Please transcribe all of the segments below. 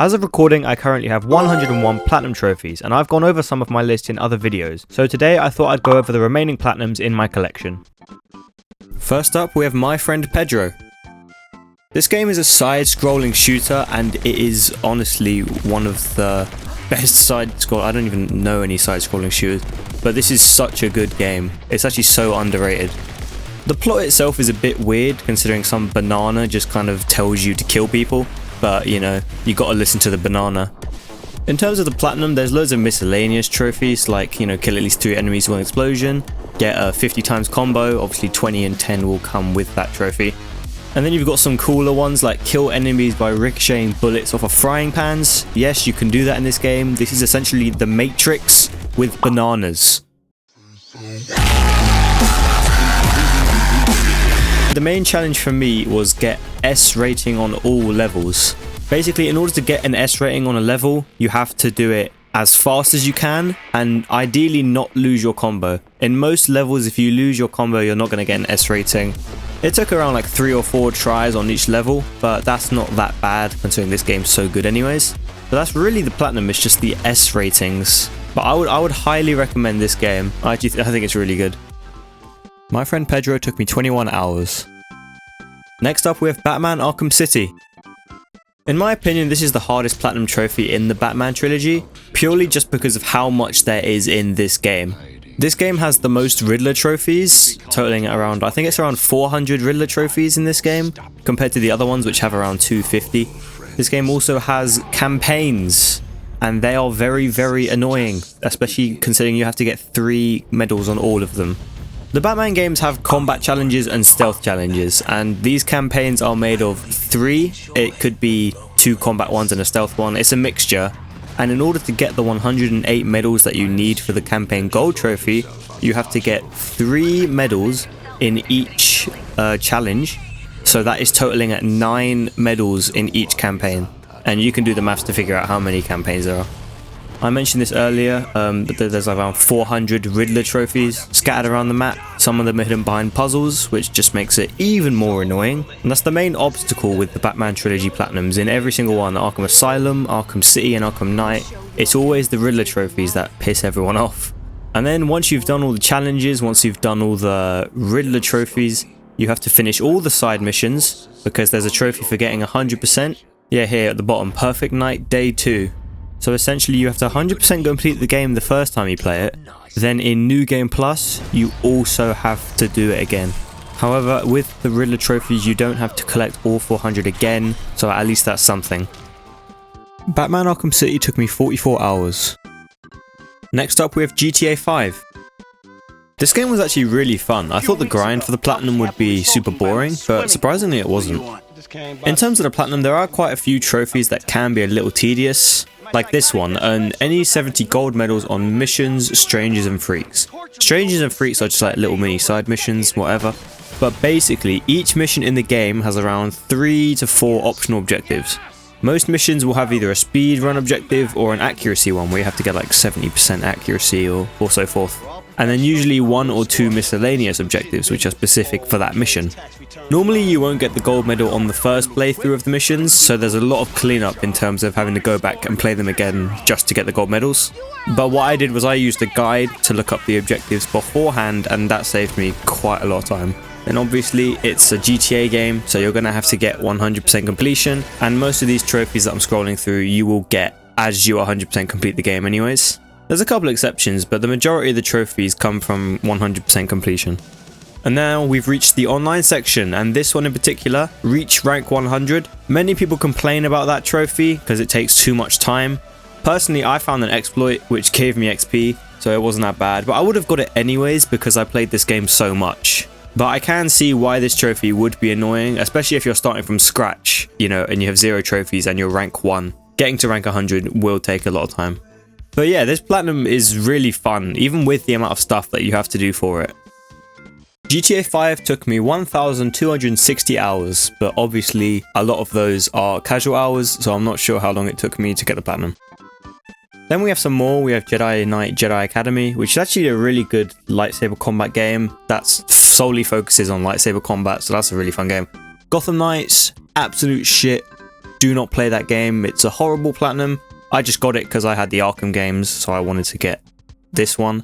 As of recording, I currently have 101 platinum trophies, and I've gone over some of my list in other videos, so today I thought I'd go over the remaining platinums in my collection. First up, we have My Friend Pedro. This game is a side-scrolling shooter, and it is honestly one of the best side-scroll. I don't even know any side-scrolling shooters, but this is such a good game. It's actually so underrated. The plot itself is a bit weird, considering some banana just kind of tells you to kill people, but you know, you gotta listen to the banana. In terms of the platinum, there's loads of miscellaneous trophies, like, you know, kill at least 3 enemies with one explosion, get a 50 times combo, obviously 20 and 10 will come with that trophy. And then you've got some cooler ones like kill enemies by ricocheting bullets off of frying pans. Yes, you can do that in this game. This is essentially the Matrix with bananas. The main challenge for me was get S rating on all levels. Basically, in order to get an S rating on a level, you have to do it as fast as you can and ideally not lose your combo. In most levels, if you lose your combo, you're not going to get an S rating. It took around like 3 or 4 tries on each level, but that's not that bad considering this game's so good anyways. But that's really the platinum, it's just the S ratings. But I would highly recommend this game. I think it's really good. My Friend Pedro took me 21 hours. Next up we have Batman Arkham City. In my opinion, this is the hardest platinum trophy in the Batman trilogy, purely just because of how much there is in this game. This game has the most Riddler trophies, totaling around, I think it's around 400 Riddler trophies in this game, compared to the other ones which have around 250. This game also has campaigns, and they are very, very annoying, especially considering you have to get 3 medals on all of them. The Batman games have combat challenges and stealth challenges, and these campaigns are made of 3. It could be 2 combat ones and a stealth one. It's a mixture. And in order to get the 108 medals that you need for the campaign gold trophy, you have to get 3 medals in each challenge. So that is totaling at 9 medals in each campaign. And you can do the maths to figure out how many campaigns there are. I mentioned this earlier, but there's around 400 Riddler trophies scattered around the map. Some of them are hidden behind puzzles, which just makes it even more annoying. And that's the main obstacle with the Batman Trilogy Platinums. In every single one, Arkham Asylum, Arkham City and Arkham Knight, it's always the Riddler trophies that piss everyone off. And then once you've done all the challenges, once you've done all the Riddler trophies, you have to finish all the side missions, because there's a trophy for getting 100%. Yeah, here at the bottom, Perfect Night Day 2. So essentially you have to 100% complete the game the first time you play it, then in New Game Plus you also have to do it again. However, with the Riddler trophies you don't have to collect all 400 again, so at least that's something. Batman Arkham City took me 44 hours. Next up we have GTA 5. This game was actually really fun. I thought the grind for the platinum would be super boring, but surprisingly it wasn't. In terms of the platinum, there are quite a few trophies that can be a little tedious. Like this one, earn any 70 gold medals on missions, strangers and freaks. Strangers and freaks are just like little mini side missions, whatever. But basically, each mission in the game has around 3 to 4 optional objectives. Most missions will have either a speed run objective or an accuracy one where you have to get like 70% accuracy or so forth. And then usually 1 or 2 miscellaneous objectives which are specific for that mission. Normally you won't get the gold medal on the first playthrough of the missions, so there's a lot of cleanup in terms of having to go back and play them again just to get the gold medals. But what I did was I used a guide to look up the objectives beforehand, and that saved me quite a lot of time. And obviously it's a GTA game, so you're going to have to get 100% completion, and most of these trophies that I'm scrolling through you will get as you 100% complete the game anyways. There's a couple exceptions, but the majority of the trophies come from 100% completion. And now we've reached the online section, and this one in particular, Reach Rank 100. Many people complain about that trophy because it takes too much time. Personally, I found an exploit which gave me XP, so it wasn't that bad, but I would have got it anyways because I played this game so much. But I can see why this trophy would be annoying, especially if you're starting from scratch, you know, and you have 0 trophies and you're rank 1. Getting to rank 100 will take a lot of time. But yeah, this platinum is really fun, even with the amount of stuff that you have to do for it. GTA 5 took me 1,260 hours, but obviously a lot of those are casual hours, so I'm not sure how long it took me to get the platinum. Then we have some more. We have Jedi Knight Jedi Academy, which is actually a really good lightsaber combat game that solely focuses on lightsaber combat, so that's a really fun game. Gotham Knights, absolute shit. do not play that game. It's a horrible platinum. I just got it because I had the Arkham games, so I wanted to get this one.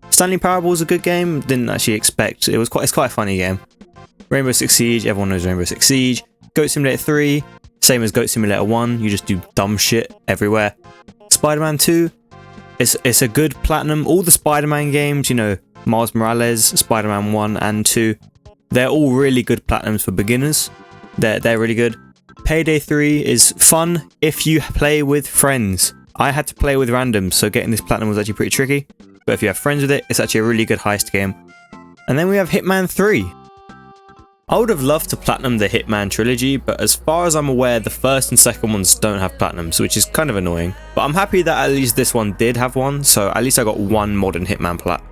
Stanley Parable is a good game. Didn't actually expect. It's quite a funny game. Rainbow Six Siege. Everyone knows Rainbow Six Siege. Goat Simulator 3. Same as Goat Simulator 1. You just do dumb shit everywhere. Spider-Man 2. It's a good platinum. All the Spider-Man games, you know, Miles Morales, Spider-Man 1 and 2. They're all really good platinums for beginners. They're really good. Payday 3 is fun if you play with friends. I had to play with randoms, so getting this platinum was actually pretty tricky. But if you have friends with it, it's actually a really good heist game. And then we have Hitman 3. I would have loved to platinum the Hitman trilogy, but as far as I'm aware, the first and second ones don't have platinums, which is kind of annoying. But I'm happy that at least this one did have one, so at least I got one modern Hitman plat.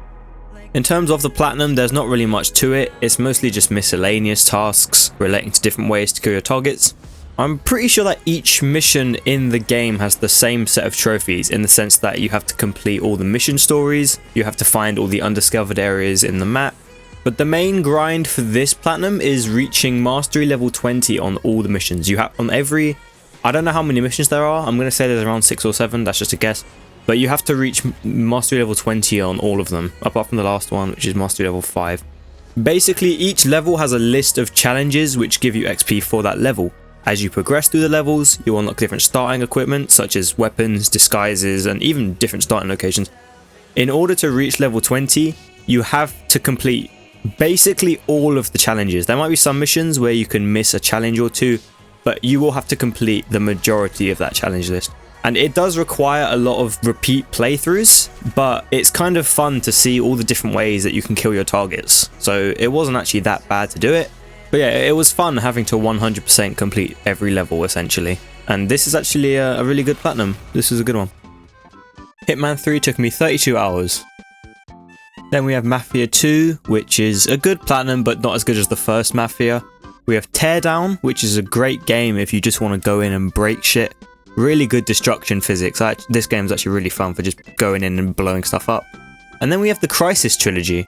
In terms of the platinum, there's not really much to it. It's mostly just miscellaneous tasks relating to different ways to kill your targets. I'm pretty sure that each mission in the game has the same set of trophies, in the sense that you have to complete all the mission stories, you have to find all the undiscovered areas in the map. But the main grind for this platinum is reaching mastery level 20 on all the missions. You have on every, I don't know how many missions there are. I'm going to say there's around 6 or 7. That's just a guess. But you have to reach mastery level 20 on all of them, apart from the last one, which is mastery level 5. Basically, each level has a list of challenges which give you XP for that level. As you progress through the levels, you unlock different starting equipment, such as weapons, disguises, and even different starting locations. In order to reach level 20, you have to complete basically all of the challenges. There might be some missions where you can miss a challenge or two, but you will have to complete the majority of that challenge list. And it does require a lot of repeat playthroughs, but it's kind of fun to see all the different ways that you can kill your targets. So it wasn't actually that bad to do it. But yeah, it was fun having to 100% complete every level essentially. And this is actually a really good platinum. This is a good one. Hitman 3 took me 32 hours. Then we have Mafia 2, which is a good platinum, but not as good as the first Mafia. We have Teardown, which is a great game if you just want to go in and break shit. Really good destruction physics. This game's actually really fun for just going in and blowing stuff up. And then we have the Crysis trilogy.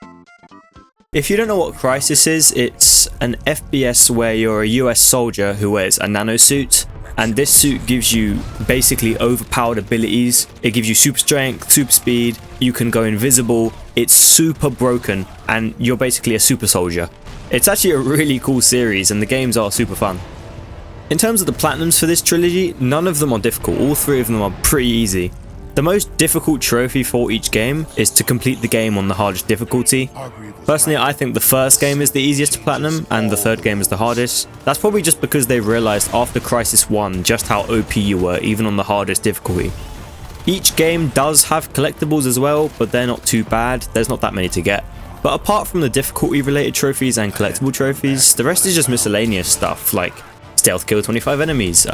If you don't know what Crysis is, it's an FPS where you're a US soldier who wears a nanosuit. And this suit gives you basically overpowered abilities. It gives you super strength, super speed, you can go invisible, it's super broken, and you're basically a super soldier. It's actually a really cool series, and the games are super fun. In terms of the platinums for this trilogy, none of them are difficult, all 3 of them are pretty easy. The most difficult trophy for each game is to complete the game on the hardest difficulty. Personally, I think the first game is the easiest to platinum, and the third game is the hardest. That's probably just because they realized after Crysis 1 just how OP you were, even on the hardest difficulty. Each game does have collectibles as well, but they're not too bad. There's not that many to get. But apart from the difficulty related trophies and collectible trophies, the rest is just miscellaneous stuff like stealth kill 25 enemies,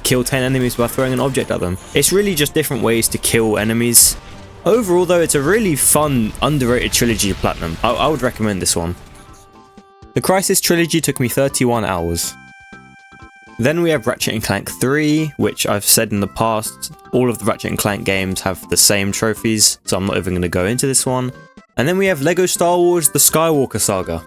kill 10 enemies by throwing an object at them. It's really just different ways to kill enemies. Overall though, it's a really fun, underrated trilogy of platinum. I would recommend this one. The Crysis trilogy took me 31 hours. Then we have Ratchet & Clank 3, which I've said in the past, all of the Ratchet & Clank games have the same trophies, so I'm not even going to go into this one. And then we have LEGO Star Wars The Skywalker Saga.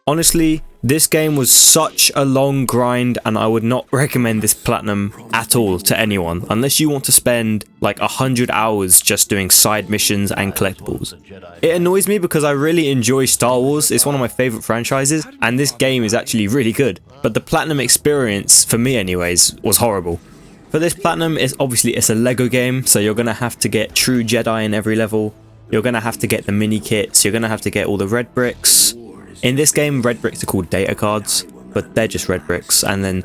Honestly, this game was such a long grind, and I would not recommend this platinum at all to anyone, unless you want to spend like 100 hours just doing side missions and collectibles. It annoys me because I really enjoy Star Wars, it's one of my favourite franchises, and this game is actually really good. But the platinum experience, for me anyways, was horrible. For this platinum, it's a LEGO game, so you're going to have to get True Jedi in every level, you're going to have to get the mini kits, you're going to have to get all the red bricks. In this game, red bricks are called data cards, but they're just red bricks. And then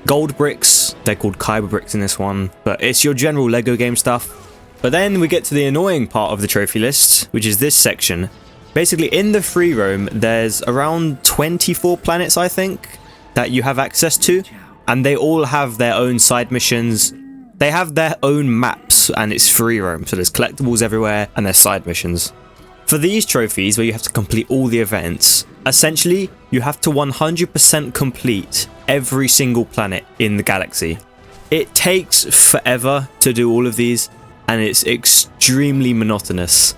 gold bricks, they're called Kyber bricks in this one, but it's your general LEGO game stuff. But then we get to the annoying part of the trophy list, which is this section. Basically, in the free roam, there's around 24 planets, I think, that you have access to, and they all have their own side missions. They have their own maps, and it's free roam, so there's collectibles everywhere, and there's side missions. For these trophies, where you have to complete all the events, essentially, you have to 100% complete every single planet in the galaxy. It takes forever to do all of these, and it's extremely monotonous.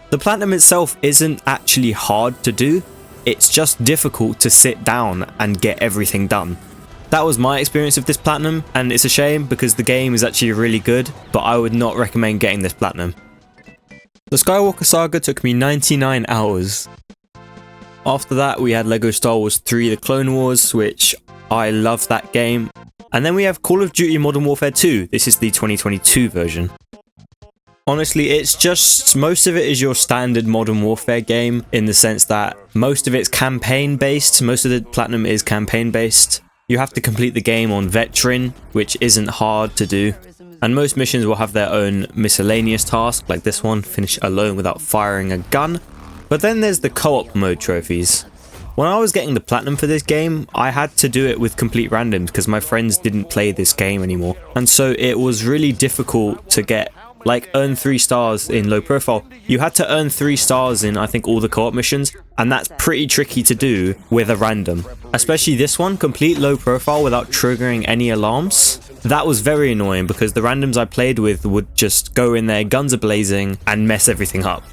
The platinum itself isn't actually hard to do, it's just difficult to sit down and get everything done. That was my experience of this platinum, and it's a shame because the game is actually really good, but I would not recommend getting this platinum. The Skywalker Saga took me 99 hours. After that, we had LEGO Star Wars 3 The Clone Wars, which I love that game. And then we have Call of Duty Modern Warfare 2. This is the 2022 version. Honestly, it's just, most of it is your standard Modern Warfare game in the sense that most of it's campaign based, most of the platinum is campaign based. You have to complete the game on Veteran, which isn't hard to do. And most missions will have their own miscellaneous task, like this one, finish alone without firing a gun. But then there's the co-op mode trophies. When I was getting the platinum for this game, I had to do it with complete randoms because my friends didn't play this game anymore. And so it was really difficult to get, like, earn 3 stars in low profile. You had to earn 3 stars in, I think, all the co-op missions, and that's pretty tricky to do with a random. Especially this one, complete low profile without triggering any alarms. That was very annoying because the randoms I played with would just go in there, guns are blazing, and mess everything up.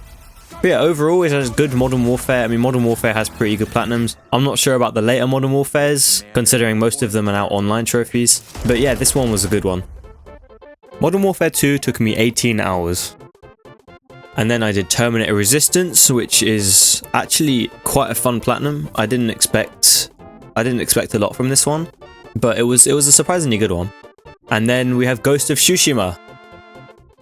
But yeah, overall it has good Modern Warfare. I mean, Modern Warfare has pretty good platinums. I'm not sure about the later Modern Warfares, considering most of them are now online trophies. But yeah, this one was a good one. Modern Warfare 2 took me 18 hours. And then I did Terminator Resistance, which is actually quite a fun platinum. I didn't expect a lot from this one, but it was a surprisingly good one. And then we have Ghost of Tsushima.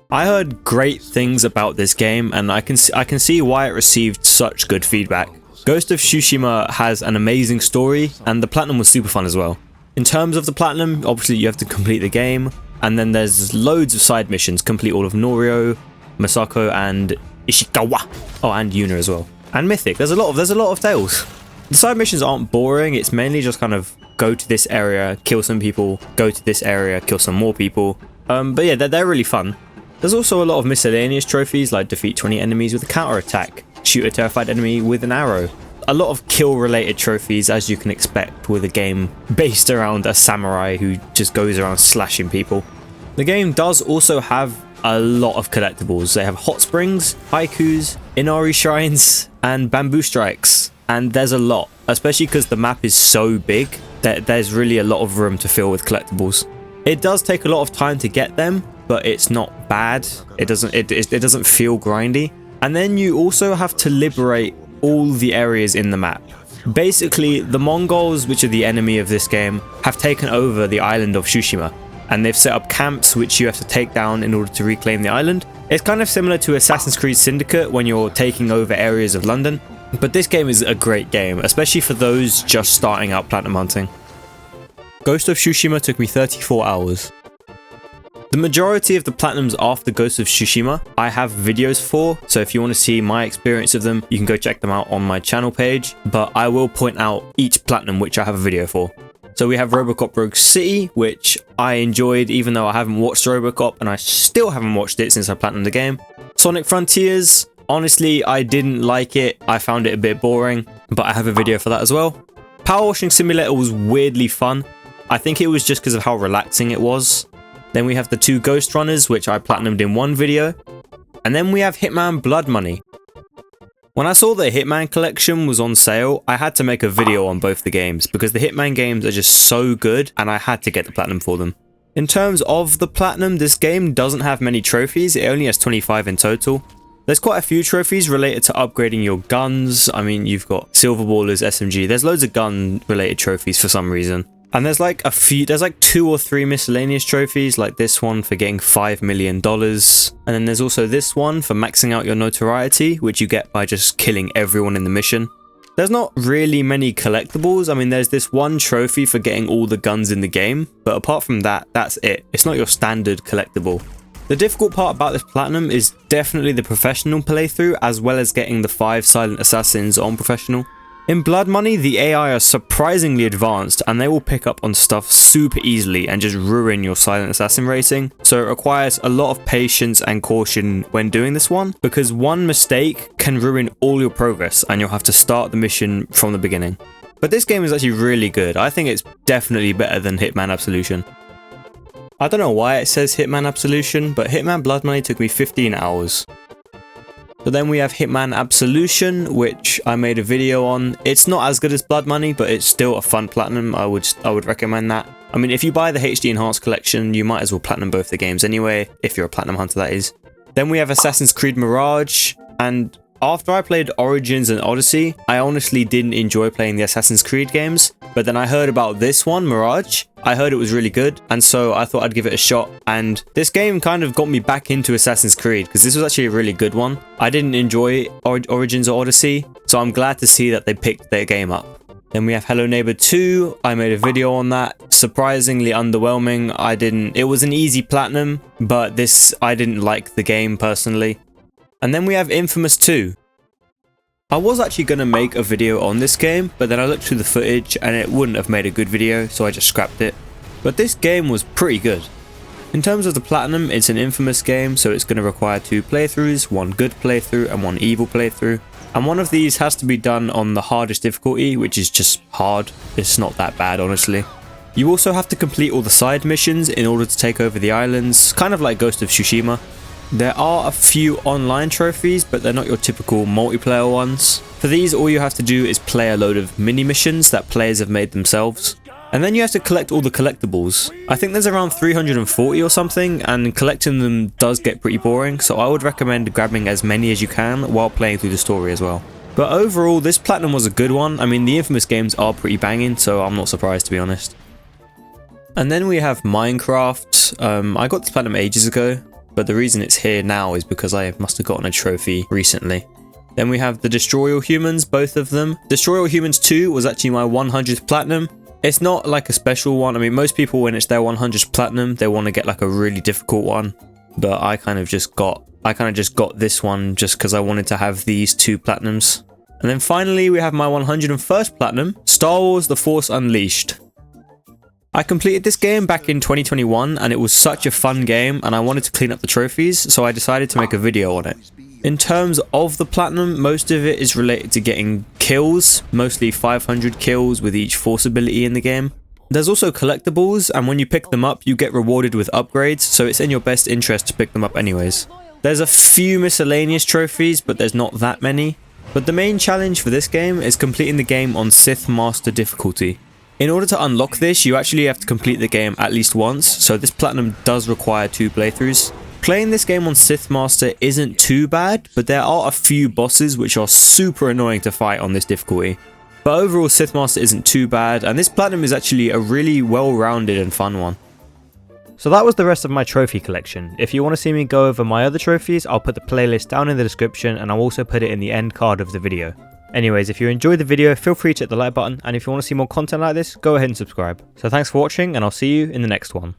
I heard great things about this game, and I can see why it received such good feedback. Ghost of Tsushima has an amazing story, and the platinum was super fun as well. In terms of the platinum, obviously you have to complete the game, and then there's loads of side missions. Complete all of Norio, Masako, and Ishikawa. Oh, and Yuna as well. And Mythic. There's a lot of tales. The side missions aren't boring. It's mainly just kind of go to this area, kill some people, go to this area, kill some more people. But yeah, they're really fun. There's also a lot of miscellaneous trophies like defeat 20 enemies with a counter attack, shoot a terrified enemy with an arrow. A lot of kill related trophies, as you can expect with a game based around a samurai who just goes around slashing people. The game does also have a lot of collectibles. They have hot springs, haikus, Inari shrines, and bamboo strikes. And there's a lot, especially because the map is so big that there's really a lot of room to fill with collectibles. It does take a lot of time to get them, but it's not bad. It doesn't feel grindy. And then you also have to liberate all the areas in the map. Basically, the Mongols, which are the enemy of this game, have taken over the island of Tsushima, and they've set up camps which you have to take down in order to reclaim the island. It's kind of similar to Assassin's Creed Syndicate when you're taking over areas of London, but this game is a great game, especially for those just starting out platinum hunting. Ghost of Tsushima took me 34 hours. The majority of the platinums after Ghost of Tsushima I have videos for, so if you want to see my experience of them, you can go check them out on my channel page, but I will point out each platinum which I have a video for. So we have Robocop Rogue City, which I enjoyed even though I haven't watched Robocop, and I still haven't watched it since I platinumed the game. Sonic Frontiers, honestly I didn't like it, I found it a bit boring, but I have a video for that as well. Power Washing Simulator was weirdly fun. I think it was just because of how relaxing it was. Then we have the 2 Ghost Runners, which I platinumed in one video. And then we have Hitman Blood Money. When I saw the Hitman collection was on sale, I had to make a video on both the games because the Hitman games are just so good and I had to get the platinum for them. In terms of the platinum, this game doesn't have many trophies, it only has 25 in total. There's quite a few trophies related to upgrading your guns. I mean, you've got Silver Ballers, SMG, there's loads of gun related trophies for some reason. And there's like 2 or 3 miscellaneous trophies, like this one for getting $5 million. And then there's also this one for maxing out your notoriety, which you get by just killing everyone in the mission. There's not really many collectibles. I mean, there's this one trophy for getting all the guns in the game, but apart from that, that's it. It's not your standard collectible. The difficult part about this platinum is definitely the professional playthrough, as well as getting the 5 silent assassins on professional. In Blood Money, the AI are surprisingly advanced and they will pick up on stuff super easily and just ruin your silent assassin rating. So it requires a lot of patience and caution when doing this one, because one mistake can ruin all your progress and you'll have to start the mission from the beginning. But this game is actually really good. I think it's definitely better than Hitman Absolution. I don't know why it says Hitman Absolution, but Hitman Blood Money took me 15 hours. So then we have Hitman Absolution, which I made a video on. It's not as good as Blood Money, but it's still a fun platinum. I would recommend that. I mean, if you buy the HD Enhanced collection, you might as well platinum both the games anyway, if you're a platinum hunter, that is. Then we have Assassin's Creed Mirage, and after I played Origins and Odyssey, I honestly didn't enjoy playing the Assassin's Creed games, but then I heard about this one, Mirage. I heard it was really good, and so I thought I'd give it a shot, and this game kind of got me back into Assassin's Creed, because this was actually a really good one. I didn't enjoy Origins or Odyssey, so I'm glad to see that they picked their game up. Then we have Hello Neighbor 2. I made a video on that. Surprisingly underwhelming. It was an easy platinum, but I didn't like the game personally. And then we have Infamous 2. I was actually going to make a video on this game, but then I looked through the footage and it wouldn't have made a good video, so I just scrapped it. But this game was pretty good. In terms of the platinum, it's an Infamous game, so it's going to require 2 playthroughs, 1 good playthrough and 1 evil playthrough. And one of these has to be done on the hardest difficulty, which is just hard. It's not that bad, honestly. You also have to complete all the side missions in order to take over the islands, kind of like Ghost of Tsushima. There are a few online trophies, but they're not your typical multiplayer ones. For these, all you have to do is play a load of mini missions that players have made themselves. And then you have to collect all the collectibles. I think there's around 340 or something, and collecting them does get pretty boring, so I would recommend grabbing as many as you can while playing through the story as well. But overall, this platinum was a good one. I mean, the Infamous games are pretty banging, so I'm not surprised, to be honest. And then we have Minecraft. I got this platinum ages ago, but the reason it's here now is because I must have gotten a trophy recently. Then we have the Destroy All Humans, both of them. Destroy All Humans 2 was actually my 100th platinum. It's not like a special one. I mean, most people, when it's their 100th platinum, they want to get like a really difficult one. But I kind of just got this one just because I wanted to have these 2 platinums. And then finally, we have my 101st platinum, Star Wars The Force Unleashed. I completed this game back in 2021 and it was such a fun game and I wanted to clean up the trophies, so I decided to make a video on it. In terms of the platinum, most of it is related to getting kills, mostly 500 kills with each Force ability in the game. There's also collectibles, and when you pick them up, you get rewarded with upgrades, so it's in your best interest to pick them up anyways. There's a few miscellaneous trophies, but there's not that many. But the main challenge for this game is completing the game on Sith Master difficulty. In order to unlock this, you actually have to complete the game at least once, so this platinum does require 2 playthroughs. Playing this game on Sith Master isn't too bad, but there are a few bosses which are super annoying to fight on this difficulty. But overall, Sith Master isn't too bad, and this platinum is actually a really well-rounded and fun one. So that was the rest of my trophy collection. If you want to see me go over my other trophies, I'll put the playlist down in the description and I'll also put it in the end card of the video. Anyways, if you enjoyed the video, feel free to hit the like button, and if you want to see more content like this, go ahead and subscribe. So thanks for watching, and I'll see you in the next one.